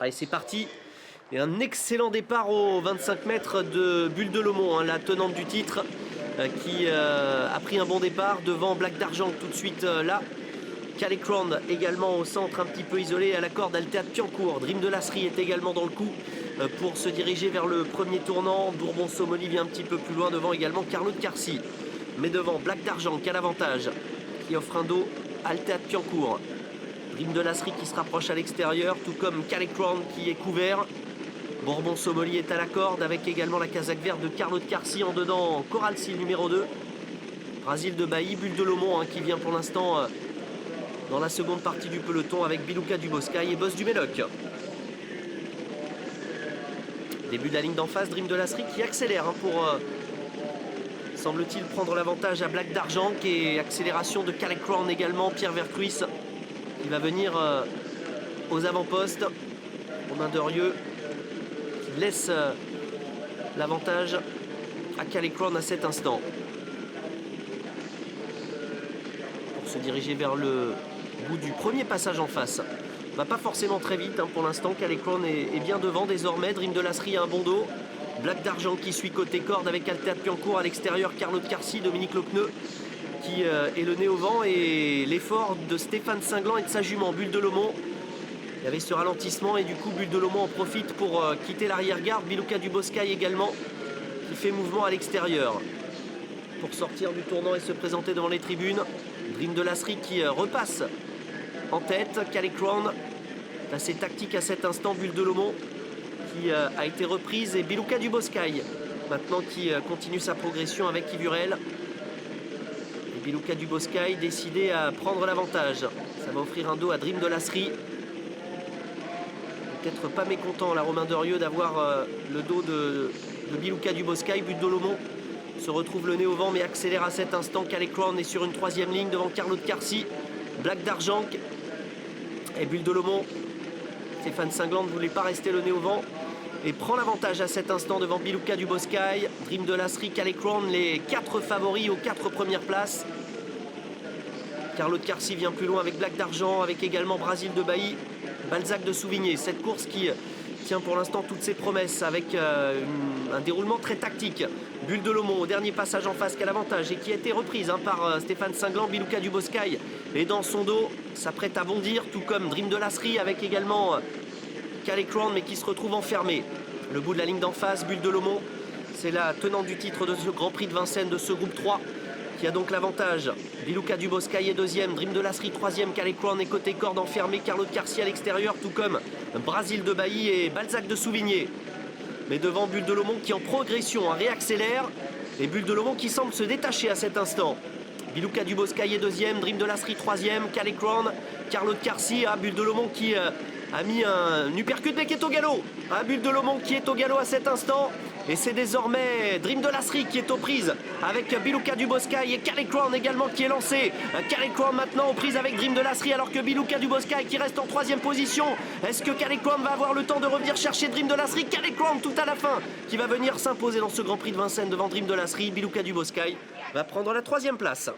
Allez, c'est parti. Et un excellent départ aux 25 mètres de Bulle de Lomont, la tenante du titre, qui a pris un bon départ devant Black d'Argent tout de suite là. Calecrown également au centre, un petit peu isolé à la corde. Altea de Piancourt. Dream de Lasserie est également dans le coup pour se diriger vers le premier tournant. Bourbon-Somoli vient un petit peu plus loin devant également Carlo de Carcy. Mais devant Black d'Argent qui a l'avantage, qui offre un dos. Altea de Piancourt. Dream de Lasserie qui se rapproche à l'extérieur, tout comme Calecrown qui est couvert. Bourbon-Somoli est à la corde avec également la casaque verte de Carlo de Carcy en dedans. Coral Seal numéro 2. Brasil de Bailly, Bulle de Lomont qui vient pour l'instant dans la seconde partie du peloton avec Biluca du Boscaï et Boss du Méloc. Début de la ligne d'en face, Dream de Lasserie qui accélère pour, semble-t-il, prendre l'avantage à Black d'Argent et accélération de Calecrown également. Pierre Vercruis qui va venir aux avant-postes. Romain Derieux qui laisse l'avantage à Calecrown à cet instant. Pour se diriger vers le bout du premier passage en face. Va pas forcément très vite pour l'instant. Calecrown est bien devant désormais. Dream de Lasserie a un bon dos. Black d'Argent qui suit côté corde avec Altea de Piancourt à l'extérieur. Carlo de Carcy, Dominique Lecneux qui est le nez au vent. Et l'effort de Stéphane Cinglant et de sa jument Bulle de Lomont. Il y avait ce ralentissement et du coup Bulle de Lomont en profite pour quitter l'arrière-garde. Biluca du Boscaï également qui fait mouvement à l'extérieur pour sortir du tournant et se présenter devant les tribunes. Dream de Lasserie qui repasse en tête. Calecrown assez tactique à cet instant. Bulle de Lomont qui a été reprise et Biluca du Boscaï maintenant qui continue sa progression avec Yvurel. Et Biluca du Boscaï décidé à prendre l'avantage. Ça va offrir un dos à Dream de Lasserie. Peut-être pas mécontent là Romain Derieux d'avoir le dos de Biluca du Boscaï. Bulle de Lomont se retrouve le nez au vent mais accélère à cet instant. Calecrown est sur une troisième ligne devant Carlo de Carcy. Black d'Argent et Bulle de Lomont. Stéphane Cinglant ne voulait pas rester le nez au vent et prend l'avantage à cet instant devant Biluca du Boscaï. Dream de Lasserie, Calecrown, les 4 favoris aux 4 premières places. Carlo de Carcy vient plus loin avec Black d'Argent, avec également Brasil de Bailly, Balzac de Souvigné. Cette course qui tient pour l'instant toutes ses promesses avec un déroulement très tactique. Bulle de Lomont au dernier passage en face qui a l'avantage et qui a été reprise par Stéphane Cinglant. Biluca du Boscaï est dans son dos, s'apprête à bondir, tout comme Dream de Lasserie avec également Calecrown mais qui se retrouve enfermé. Le bout de la ligne d'en face, Bulle de Lomont, c'est la tenante du titre de ce Grand Prix de Vincennes de ce groupe 3 qui a donc l'avantage. Biluca du Boscaï est deuxième, Dream de Lasserie troisième, Calecrown est côté corde enfermé, Carlo de Carcy à l'extérieur, tout comme Brasil de Bailly et Balzac de Souvigné. Mais devant Bulle de Lomont qui en progression réaccélère et Bulle de Lomont qui semble se détacher à cet instant. Biluca du Boscaï est deuxième, Dream de Lasserie troisième, Calecrown, Carlo de Carcy, Bulle de Lomont qui a mis un uppercut mais qui est au galop. Bulle de Lomont qui est au galop à cet instant. Et c'est désormais Dream de Lasserie qui est aux prises avec Biluca du Boscaï et Calecrown également qui est lancé. Calecrown maintenant aux prises avec Dream de Lasserie alors que Biluca du Boscaï qui reste en troisième position. Est-ce que Calecrown va avoir le temps de revenir chercher Dream de Lasserie? Calecrown tout à la fin qui va venir s'imposer dans ce Grand Prix de Vincennes devant Dream de Lasserie. Biluca du Boscaï va prendre la troisième place.